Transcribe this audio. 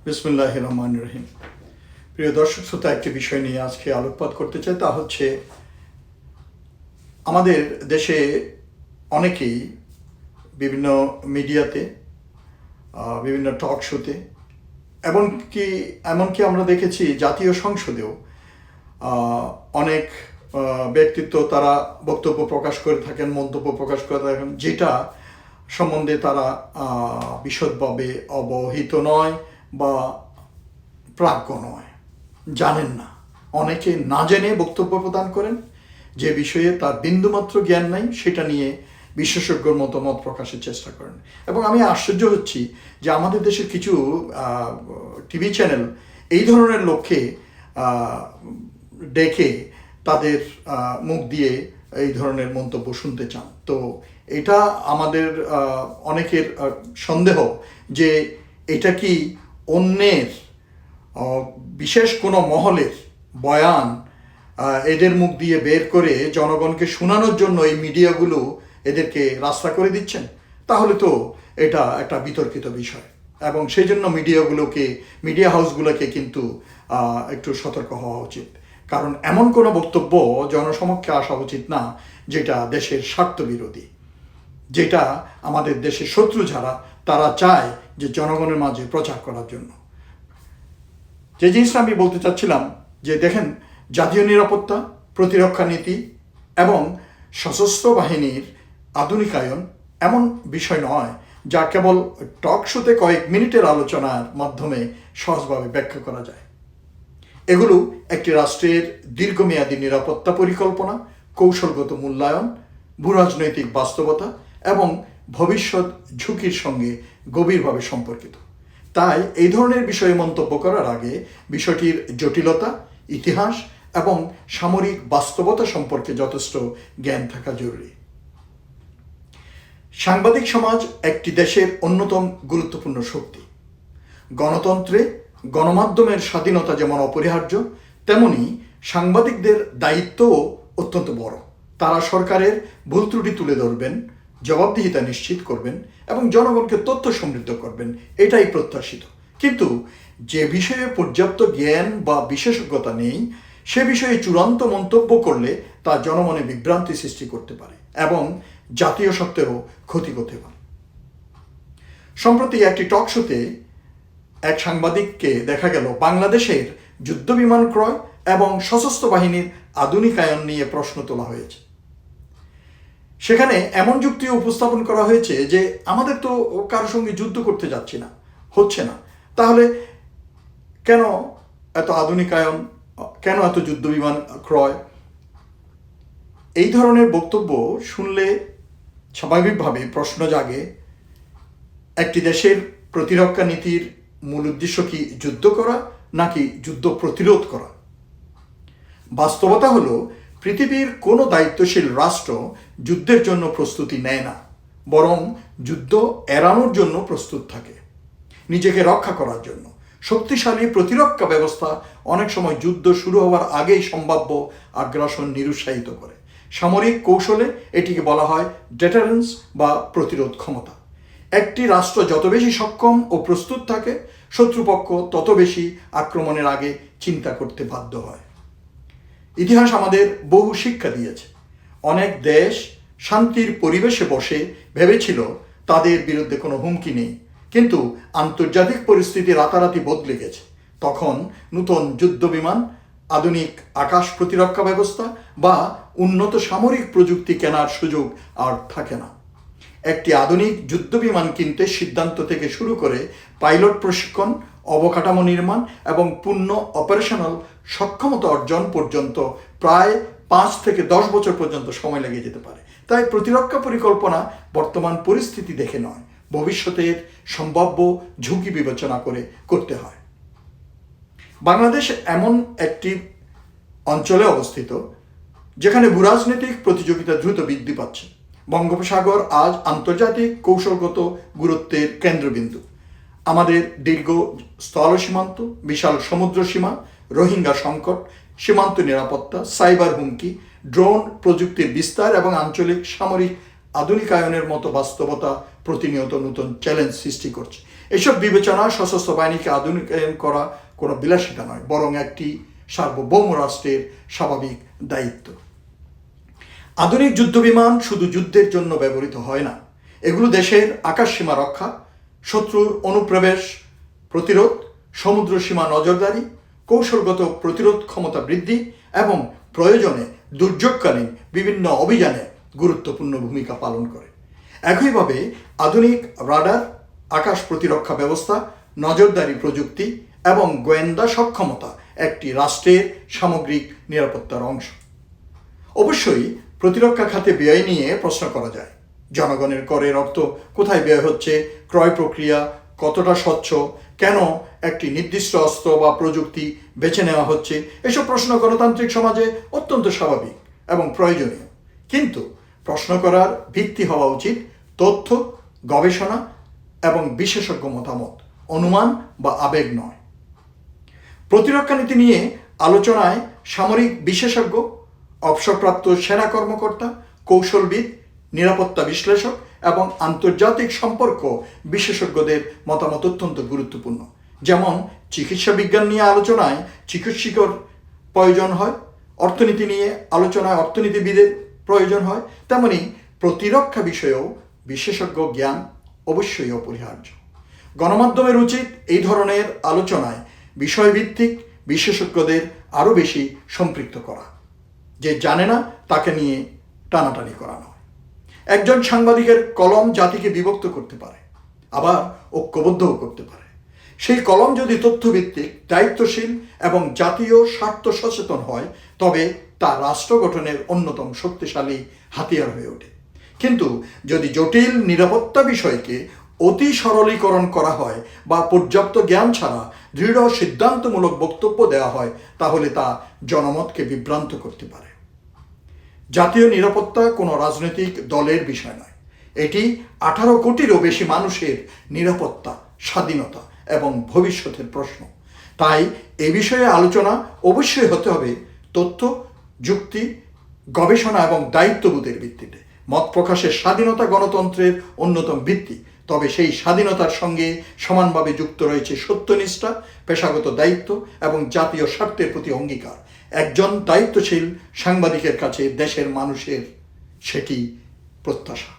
বিসমিল্লাহির রহমানির রহিম। প্রিয় দর্শক শ্রোতা, একটি বিষয় নিয়ে আজকে আলোকপাত করতে চাই, তা হচ্ছে আমাদের দেশে অনেকেই বিভিন্ন মিডিয়াতে, বিভিন্ন টক শোতে, এমনকি আমরা দেখেছি জাতীয় সংসদেও অনেক ব্যক্তিত্ব তারা বক্তব্য প্রকাশ করে থাকেন, মন্তব্য প্রকাশ করে থাকেন, যেটা সম্বন্ধে তারা বিশদভাবে অবহিত নয় বা প্রাজ্ঞ নয়, জানেন না। অনেকে না জেনে বক্তব্য প্রদান করেন, যে বিষয়ে তার বিন্দুমাত্র জ্ঞান নাই, সেটা নিয়ে বিশেষজ্ঞর মতামত প্রকাশের চেষ্টা করেন। এবং আমি আশ্চর্য হচ্ছি যে আমাদের দেশের কিছু টিভি চ্যানেল এই ধরনের লোককে ডেকে তাদের মুখ দিয়ে এই ধরনের মন্তব্য শুনতে চান। তো এটা আমাদের অনেকের সন্দেহ যে এটা কি অন্যের বিশেষ কোনো মহলের বয়ান এদের মুখ দিয়ে বের করে জনগণকে শোনানোর জন্য এই মিডিয়াগুলো এদেরকে রাস্তা করে দিচ্ছেন। তাহলে তো এটা একটা বিতর্কিত বিষয়, এবং সেই জন্য মিডিয়া হাউসগুলোকে কিন্তু একটু সতর্ক হওয়া উচিত। কারণ এমন কোনো বক্তব্য জনসমক্ষে আসা উচিত না যেটা দেশের স্বার্থ বিরোধী, যেটা আমাদের দেশের শত্রু যারা তারা চায় যে জনগণের মাঝে প্রচার করার জন্য। যে জিনিসটা আমি বলতে চাচ্ছিলাম যে দেখেন, জাতীয় নিরাপত্তা, প্রতিরক্ষা নীতি এবং সশস্ত্র বাহিনীর আধুনিকায়ন এমন বিষয় নয় যা কেবল টক শোতে কয়েক মিনিটের আলোচনার মাধ্যমে সহজভাবে ব্যাখ্যা করা যায়। এগুলো একটি রাষ্ট্রের দীর্ঘমেয়াদী নিরাপত্তা পরিকল্পনা, কৌশলগত মূল্যায়ন, ভূরাজনৈতিক বাস্তবতা এবং ভবিষ্যৎ ঝুঁকির সঙ্গে গভীরভাবে সম্পর্কিত। তাই এই ধরনের বিষয়ে মন্তব্য করার আগে বিষয়টির জটিলতা, ইতিহাস এবং সামরিক বাস্তবতা সম্পর্কে যথেষ্ট জ্ঞান থাকা জরুরি। সাংবাদিক সমাজ একটি দেশের অন্যতম গুরুত্বপূর্ণ শক্তি। গণতন্ত্রে গণমাধ্যমের স্বাধীনতা যেমন অপরিহার্য, তেমনি সাংবাদিকদের দায়িত্বও অত্যন্ত বড়। তারা সরকারের ভুল ত্রুটি তুলে ধরবেন, জবাবদিহিতা নিশ্চিত করবেন এবং জনগণকে তথ্য সমৃদ্ধ করবেন, এটাই প্রত্যাশিত। কিন্তু যে বিষয়ে পর্যাপ্ত জ্ঞান বা বিশেষজ্ঞতা নেই, সে বিষয়ে চূড়ান্ত মন্তব্য করলে তা জনমনে বিভ্রান্তি সৃষ্টি করতে পারে এবং জাতীয় স্বার্থেরও ক্ষতি করতে পারে। সম্প্রতি একটি টক শোতে এক সাংবাদিককে দেখা গেল বাংলাদেশের যুদ্ধবিমান ক্রয় এবং সশস্ত্র বাহিনীর আধুনিকায়ন নিয়ে প্রশ্ন তোলা হয়েছে। সেখানে এমন যুক্তি উপস্থাপন করা হয়েছে যে আমাদের তো কারোর সঙ্গে যুদ্ধ করতে যাচ্ছি না, হচ্ছে না, তাহলে কেন এত আধুনিকায়ন, কেন এত যুদ্ধবিমান ক্রয়? এই ধরনের বক্তব্য শুনলে স্বাভাবিকভাবে প্রশ্ন জাগে, একটি দেশের প্রতিরক্ষা নীতির মূল উদ্দেশ্য কি যুদ্ধ করা নাকি যুদ্ধ প্রতিরোধ করা? বাস্তবতা হলো পৃথিবীর কোনো দায়িত্বশীল রাষ্ট্র যুদ্ধের জন্য প্রস্তুতি নেয় না, বরং যুদ্ধ এড়ানোর জন্য প্রস্তুত থাকে, নিজেকে রক্ষা করার জন্য। শক্তিশালী প্রতিরক্ষা ব্যবস্থা অনেক সময় যুদ্ধ শুরু হওয়ার আগেই সম্ভাব্য আগ্রাসন নিরুৎসাহিত করে। সামরিক কৌশলে এটিকে বলা হয় ডেটারেন্স বা প্রতিরোধ ক্ষমতা। একটি রাষ্ট্র যত বেশি সক্ষম ও প্রস্তুত থাকে, শত্রুপক্ষ তত বেশি আক্রমণের আগে চিন্তা করতে বাধ্য হয়। ইতিহাস আমাদের বহু শিক্ষা দিয়েছে। অনেক দেশ শান্তির পরিবেশে বসে ভেবেছিল তাদের বিরুদ্ধে কোনো হুমকি নেই, কিন্তু আন্তর্জাতিক পরিস্থিতি রাতারাতি বদলে গেছে। তখন নতুন যুদ্ধবিমান, আধুনিক আকাশ প্রতিরক্ষা ব্যবস্থা বা উন্নত সামরিক প্রযুক্তি কেনার সুযোগ আর থাকে না। একটি আধুনিক যুদ্ধবিমান কিনতে সিদ্ধান্ত থেকে শুরু করে পাইলট প্রশিক্ষণ, অবকাঠামো নির্মাণ এবং পূর্ণ অপারেশনাল সক্ষমতা অর্জন পর্যন্ত প্রায় 5 থেকে 10 বছর পর্যন্ত সময় লেগে যেতে পারে। তাই প্রতিরক্ষা পরিকল্পনা বর্তমান পরিস্থিতি দেখে নয়, ভবিষ্যতের সম্ভাব্য ঝুঁকি বিবেচনা করে করতে হয়। বাংলাদেশ এমন একটি অঞ্চলে অবস্থিত যেখানে ভূরাজনৈতিক প্রতিযোগিতা দ্রুত বৃদ্ধি পাচ্ছে। বঙ্গোপসাগর আজ আন্তর্জাতিক কৌশলগত গুরুত্বের কেন্দ্রবিন্দু। আমাদের দীর্ঘ স্থল সীমান্ত, বিশাল সমুদ্র সীমা, রোহিঙ্গা সংকট, সীমান্ত নিরাপত্তা, সাইবার হুমকি, ড্রোন প্রযুক্তির বিস্তার এবং আঞ্চলিক সামরিক আধুনিকায়নের মতো বাস্তবতা প্রতিনিয়ত নতুন চ্যালেঞ্জ সৃষ্টি করছে। এসব বিবেচনা সশস্ত্র বাহিনীকে আধুনিকায়ন করা কোনো বিলাসিতা নয়, বরং একটি সার্বভৌম রাষ্ট্রের স্বাভাবিক দায়িত্ব। আধুনিক যুদ্ধবিমান শুধু যুদ্ধের জন্য ব্যবহৃত হয় না, এগুলো দেশের আকাশসীমা রক্ষা, শত্রুর অনুপ্রবেশ প্রতিরোধ, সমুদ্র সীমা নজরদারি, কৌশলগত প্রতিরোধ ক্ষমতা বৃদ্ধি এবং প্রয়োজনে দুর্যোগকালীন বিভিন্ন অভিযানে গুরুত্বপূর্ণ ভূমিকা পালন করে। একইভাবে আধুনিক রাডার, আকাশ প্রতিরক্ষা ব্যবস্থা, নজরদারি প্রযুক্তি এবং গোয়েন্দা সক্ষমতা একটি রাষ্ট্রের সামগ্রিক নিরাপত্তার অংশ। অবশ্যই প্রতিরক্ষা খাতে ব্যয় নিয়ে প্রশ্ন করা যায়। জনগণের করের অর্থ কোথায় ব্যয় হচ্ছে, ক্রয় প্রক্রিয়া কতটা স্বচ্ছ, কেন একটি নির্দিষ্ট অস্ত্র বা প্রযুক্তি বেছে নেওয়া হচ্ছে, এসব প্রশ্ন গণতান্ত্রিক সমাজে অত্যন্ত স্বাভাবিক এবং প্রয়োজনীয়। কিন্তু প্রশ্ন করার ভিত্তি হওয়া উচিত তথ্য, গবেষণা এবং বিশেষজ্ঞ মতামত, অনুমান বা আবেগ নয়। প্রতিরক্ষা নীতি নিয়ে আলোচনায় সামরিক বিশেষজ্ঞ, অবসরপ্রাপ্ত সেনা কর্মকর্তা, কৌশলবিদ, নিরাপত্তা বিশ্লেষক এবং আন্তর্জাতিক সম্পর্ক বিশেষজ্ঞদের মতামত অত্যন্ত গুরুত্বপূর্ণ। যেমন চিকিৎসা বিজ্ঞান নিয়ে আলোচনায় চিকিৎসকের প্রয়োজন হয়, অর্থনীতি নিয়ে আলোচনায় অর্থনীতিবিদের প্রয়োজন হয়, তেমনি প্রতিরক্ষা বিষয়েও বিশেষজ্ঞ জ্ঞান অবশ্যই অপরিহার্য। গণমাধ্যমের উচিত এই ধরনের আলোচনায় বিষয়ভিত্তিক বিশেষজ্ঞদের আরও বেশি সম্পৃক্ত করা, যে জানে না তাকে নিয়ে টানাটানি করা নয়। একজন সাংবাদিকের কলম জাতিকে বিভক্ত করতে পারে, আবার ঐক্যবদ্ধও করতে পারে। সেই কলম যদি তথ্যভিত্তিক, দায়িত্বশীল এবং জাতীয় স্বার্থ সচেতন হয়, তবে তা রাষ্ট্র গঠনের অন্যতম শক্তিশালী হাতিয়ার হয়ে ওঠে। কিন্তু যদি জটিল নিরাপত্তা বিষয়কে অতি সরলীকরণ করা হয় বা পর্যাপ্ত জ্ঞান ছাড়া দৃঢ় সিদ্ধান্তমূলক বক্তব্য দেওয়া হয়, তাহলে তা জনমতকে বিভ্রান্ত করতে পারে। জাতীয় নিরাপত্তা কোনো রাজনৈতিক দলের বিষয় নয়, এটি 18 কোটিরও বেশি মানুষের নিরাপত্তা, স্বাধীনতা এবং ভবিষ্যতের প্রশ্ন। তাই এ বিষয়ে আলোচনা অবশ্যই হতে হবে তথ্য, যুক্তি, গবেষণা এবং দায়িত্ববোধের ভিত্তিতে। মত প্রকাশের স্বাধীনতা গণতন্ত্রের অন্যতম ভিত্তি, তবে সেই স্বাধীনতার সঙ্গে সমানভাবে যুক্ত রয়েছে সত্যনিষ্ঠা, পেশাগত দায়িত্ব এবং জাতীয় স্বার্থের প্রতি অঙ্গীকার। একজন দায়িত্বশীল সাংবাদিকের কাছে দেশের মানুষের সেটি প্রত্যাশা।